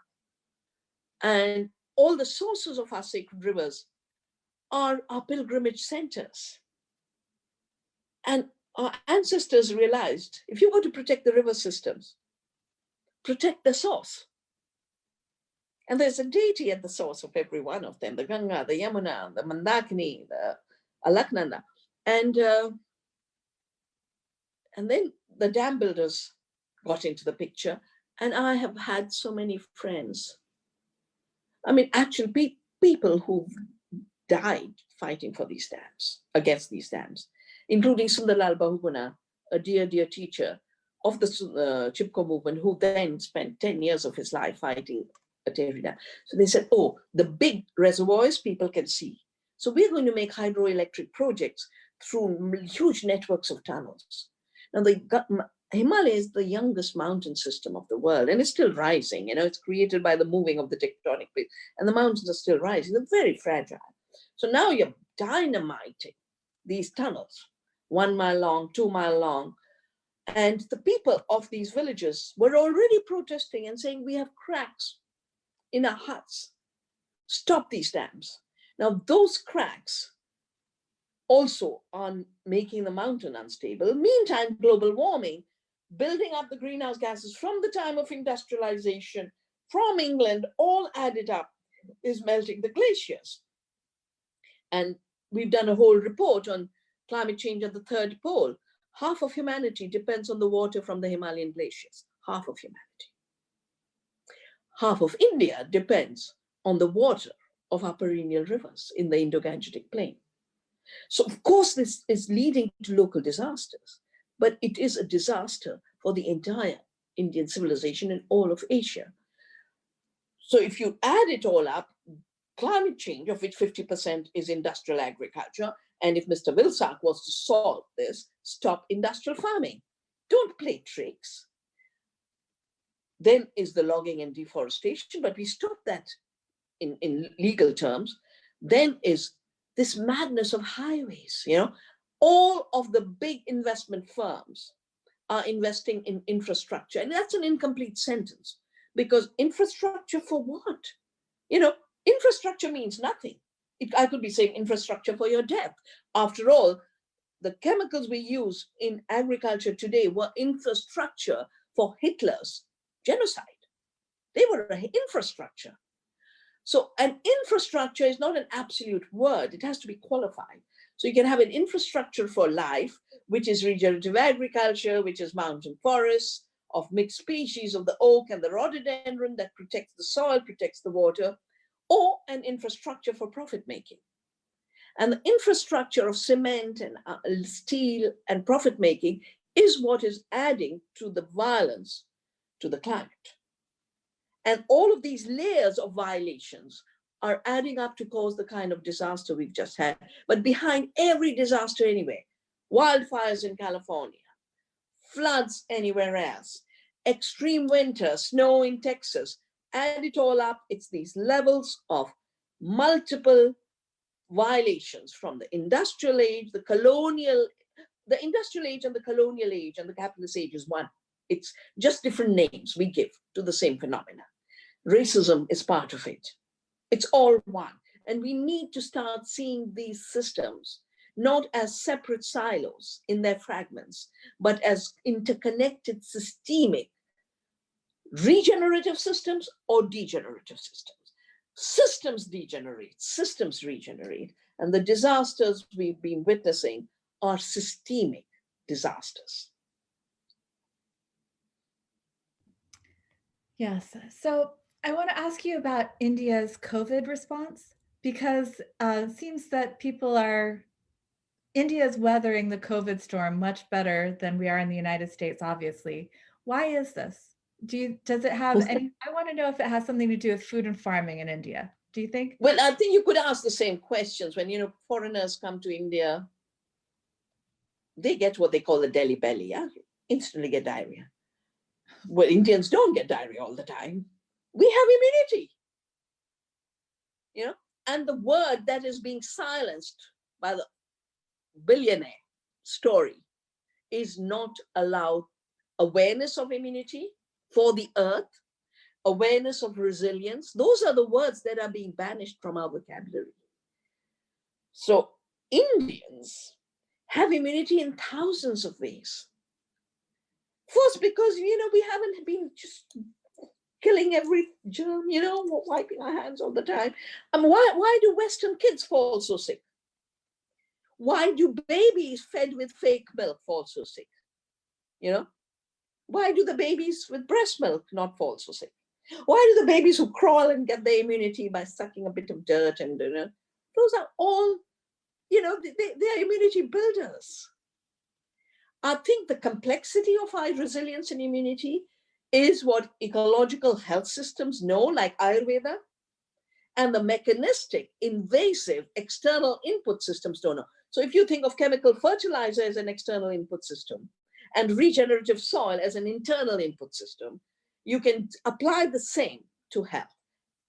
And all the sources of our sacred rivers are our pilgrimage centers. And our ancestors realized, if you want to protect the river systems, protect the source. And there's a deity at the source of every one of them, the Ganga, the Yamuna, the Mandakini, the Alaknanda. And then the dam builders got into the picture. And I have had so many friends. I mean, actually, people who've died fighting for these dams, against these dams, including Sundarlal Bahuguna, a dear, dear teacher of the Chipko movement, who then spent 10 years of his life fighting a Tehri dam. So they said, oh, the big reservoirs people can see. So we're going to make hydroelectric projects through huge networks of tunnels. Now, the Himalayas is the youngest mountain system of the world, and it's still rising. It's created by the moving of the tectonic plates, and the mountains are still rising. They're very fragile. So now you're dynamiting these tunnels, 1 mile long, 2 mile long. And the people of these villages were already protesting and saying, we have cracks in our huts. Stop these dams. Now, those cracks also are making the mountain unstable. Meantime, global warming, building up the greenhouse gases from the time of industrialization, from England, all added up, is melting the glaciers. And we've done a whole report on climate change at the third pole. Half of humanity depends on the water from the Himalayan glaciers, half of humanity. Half of India depends on the water of our perennial rivers in the Indo-Gangetic plain. So of course, this is leading to local disasters, but it is a disaster for the entire Indian civilization and all of Asia. So if you add it all up, climate change, of which 50% is industrial agriculture, and if Mr. Vilsack was to solve this, stop industrial farming, don't play tricks. Then is the logging and deforestation, but we stop that in legal terms. Then is this madness of highways. All of the big investment firms are investing in infrastructure. And that's an incomplete sentence, because infrastructure for what? Infrastructure means nothing. I could be saying infrastructure for your death. After all, the chemicals we use in agriculture today were infrastructure for Hitler's genocide. They were an infrastructure. So an infrastructure is not an absolute word. It has to be qualified. So you can have an infrastructure for life, which is regenerative agriculture, which is mountain forests of mixed species of the oak and the rhododendron that protects the soil, protects the water, or an infrastructure for profit making. And the infrastructure of cement and steel and profit making is what is adding to the violence to the climate. And all of these layers of violations are adding up to cause the kind of disaster we've just had. But behind every disaster anyway, wildfires in California, floods anywhere else, extreme winter, snow in Texas, add it all up, it's these levels of multiple violations from the industrial age, the industrial age and the colonial age and the capitalist age is one. It's just different names we give to the same phenomena. Racism is part of it. It's all one. And we need to start seeing these systems not as separate silos in their fragments, but as interconnected, systemic, regenerative systems or degenerative systems. Systems degenerate, systems regenerate, and the disasters we've been witnessing are systemic. disasters.
Yes. So I want to ask you about India's COVID response, because it seems that India is weathering the COVID storm much better than we are in the United States, obviously. Why is this? Does it have any, I want to know if it has something to do with food and farming in India. Do you think?
Well, I think you could ask the same questions when, foreigners come to India. They get what they call the Delhi belly, yeah? Instantly get diarrhea. Well, Indians don't get diarrhea all the time. We have immunity, and the word that is being silenced by the billionaire story is not allowed awareness of immunity for the earth, awareness of resilience. Those are the words that are being banished from our vocabulary. So Indians have immunity in thousands of ways. First, because, we haven't been just killing every germ, wiping our hands all the time. Why do Western kids fall so sick? Why do babies fed with fake milk fall so sick? Why do the babies with breast milk not fall so sick? Why do the babies who crawl and get their immunity by sucking a bit of dirt and, those are all, they are immunity builders. I think the complexity of our resilience and immunity is what ecological health systems know, like Ayurveda, and the mechanistic, invasive, external input systems don't know. So if you think of chemical fertilizer as an external input system and regenerative soil as an internal input system, you can apply the same to health.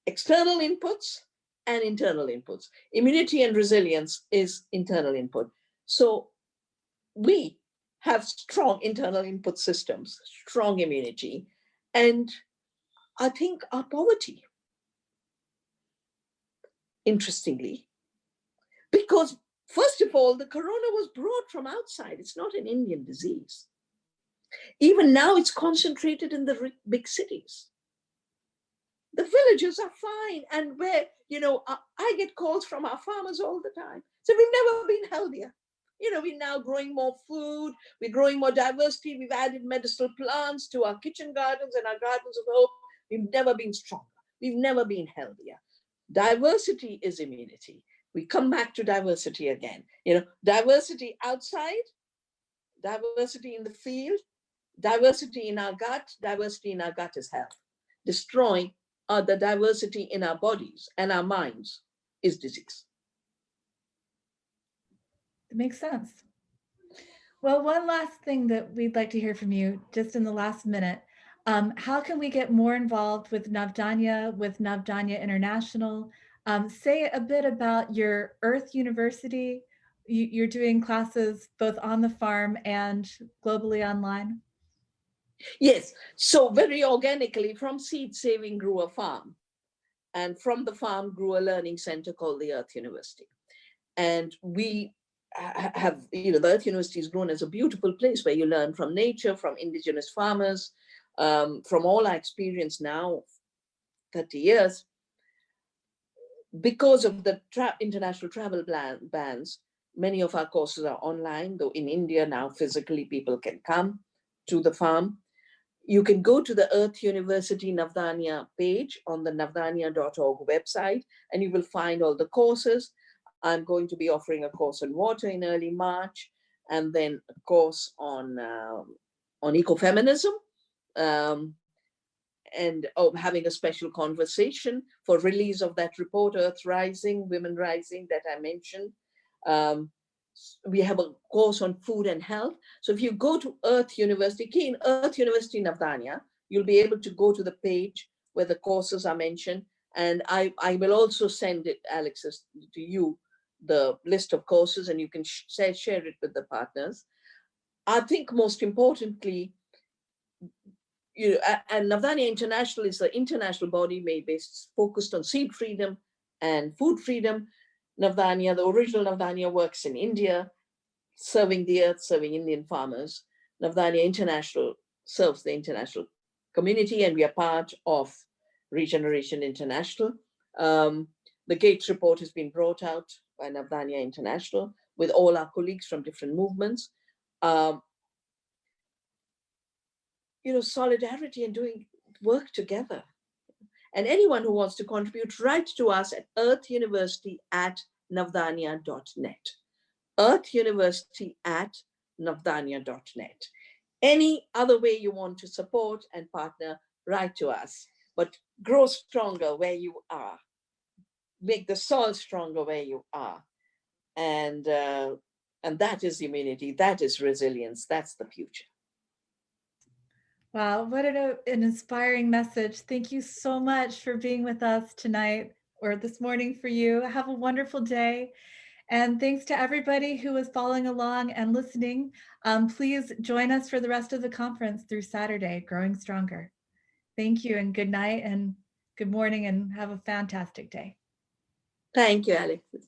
External inputs and internal inputs. Immunity and resilience is internal input. So we have strong internal input systems, strong immunity, and I think our poverty, interestingly, because first of all, the corona was brought from outside. It's not an Indian disease. Even now, it's concentrated in the big cities. The villages are fine, and where, I get calls from our farmers all the time. So we've never been healthier. We're now growing more food, we're growing more diversity, we've added medicinal plants to our kitchen gardens and our gardens of hope. We've never been stronger, we've never been healthier. Diversity is immunity. We come back to diversity again. Diversity outside, diversity in the field, diversity in our gut. Diversity in our gut is health. Destroying the diversity in our bodies and our minds is disease.
It makes sense. Well, one last thing that we'd like to hear from you just in the last minute. How can we get more involved with Navdanya International? Say a bit about your Earth University. You're doing classes both on the farm and globally online.
Yes, so very organically from seed saving grew a farm, and from the farm grew a learning center called the Earth University. And we have, the Earth University is grown as a beautiful place where you learn from nature, from indigenous farmers, from all our experience now, 30 years. Because of the international travel bans, many of our courses are online, though in India now physically people can come to the farm. You can go to the Earth University Navdanya page on the navdanya.org website, and you will find all the courses. I'm going to be offering a course on water in early March, and then a course on ecofeminism, and having a special conversation for release of that report, Earth Rising, Women Rising, that I mentioned. We have a course on food and health. So if you go to Earth University, key in Earth University Navdanya, you'll be able to go to the page where the courses are mentioned. And I will also send it, Alexis, to you, the list of courses, and you can share it with the partners. I think most importantly, and Navdanya International is the international body focused on seed freedom and food freedom. Navdanya, the original Navdanya, works in India, serving the earth, serving Indian farmers. Navdanya International serves the international community, and we are part of Regeneration International. The Gates report has been brought out by Navdanya International with all our colleagues from different movements. solidarity and doing work together. And anyone who wants to contribute, write to us at earthuniversity@navdanya.net. earthuniversity@navdanya.net. Any other way you want to support and partner, write to us. But grow stronger where you are. Make the soil stronger where you are. And that is immunity, that is resilience, that's the future.
Wow, what an inspiring message. Thank you so much for being with us tonight or this morning for you. Have a wonderful day. And thanks to everybody who was following along and listening. Please join us for the rest of the conference through Saturday, Growing Stronger. Thank you and good night and good morning and have a fantastic day.
Thank you, Alexis.